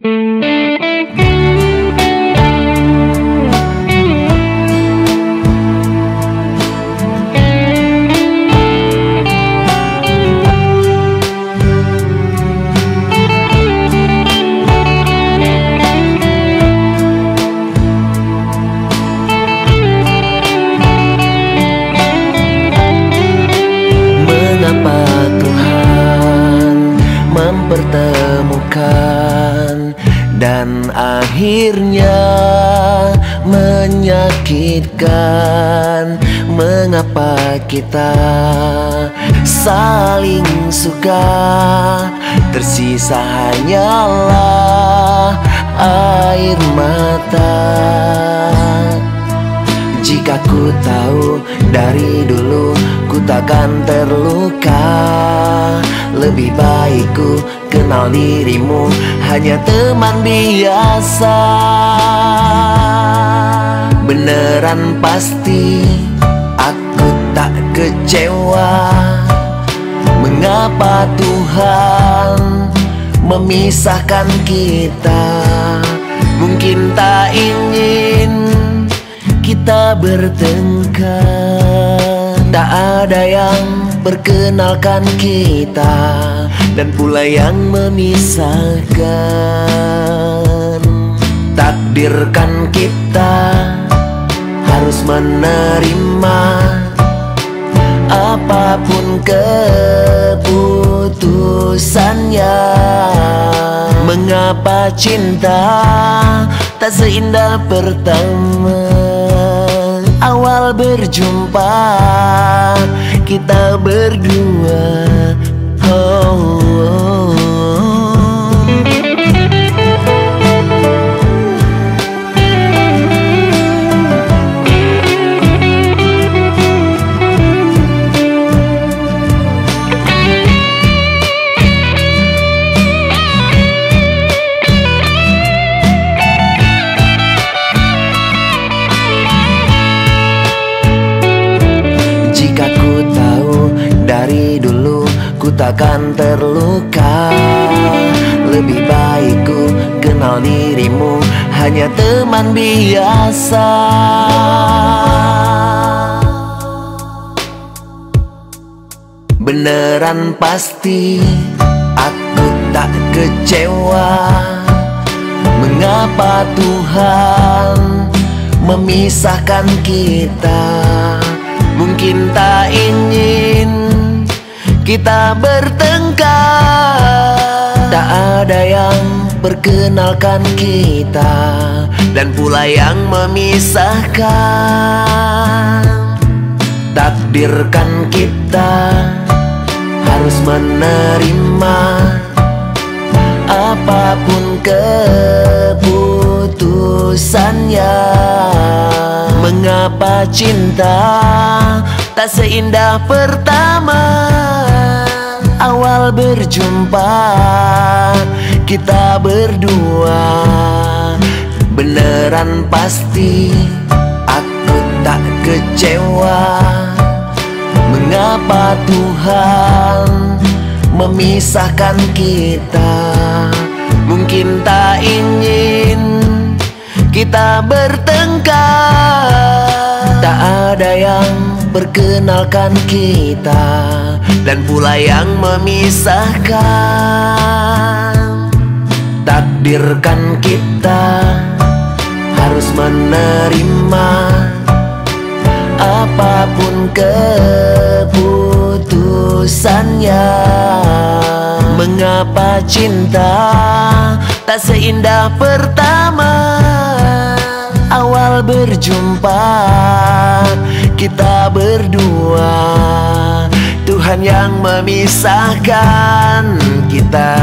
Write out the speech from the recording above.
Mempertemukan dan akhirnya menyakitkan. Mengapa kita saling suka, tersisa hanyalah air mata. Jika ku tahu dari dulu ku takkan terluka, lebih baik ku kenal dirimu hanya teman biasa. Beneran pasti aku tak kecewa. Mengapa Tuhan memisahkan kita? Mungkin tak ingin kita bertengkar. Tak ada yang perkenalkan kita dan pula yang memisahkan. Takdirkan kita harus menerima apapun keputusannya. Mengapa cinta tak seindah pertama? Awal berjumpa kita berdua, dari dulu ku takkan terluka. Lebih baik ku kenal dirimu hanya teman biasa. Beneran pasti aku tak kecewa. Mengapa Tuhan memisahkan kita? Mungkin tak ingin kita bertengkar. Tak ada yang perkenalkan kita dan pula yang memisahkan. Takdirkan kita harus menerima apapun keputusannya. Mengapa cinta tak seindah pertama? Awal berjumpa kita berdua. Beneran pasti aku tak kecewa. Mengapa Tuhan memisahkan kita? Mungkin tak ingin kita bertengkar. Tak ada yang perkenalkan kita dan pula yang memisahkan. Takdirkan kita harus menerima apapun keputusannya. Mengapa cinta tak seindah pertama? Awal berjumpa kita berdua. Tuhan yang memisahkan kita.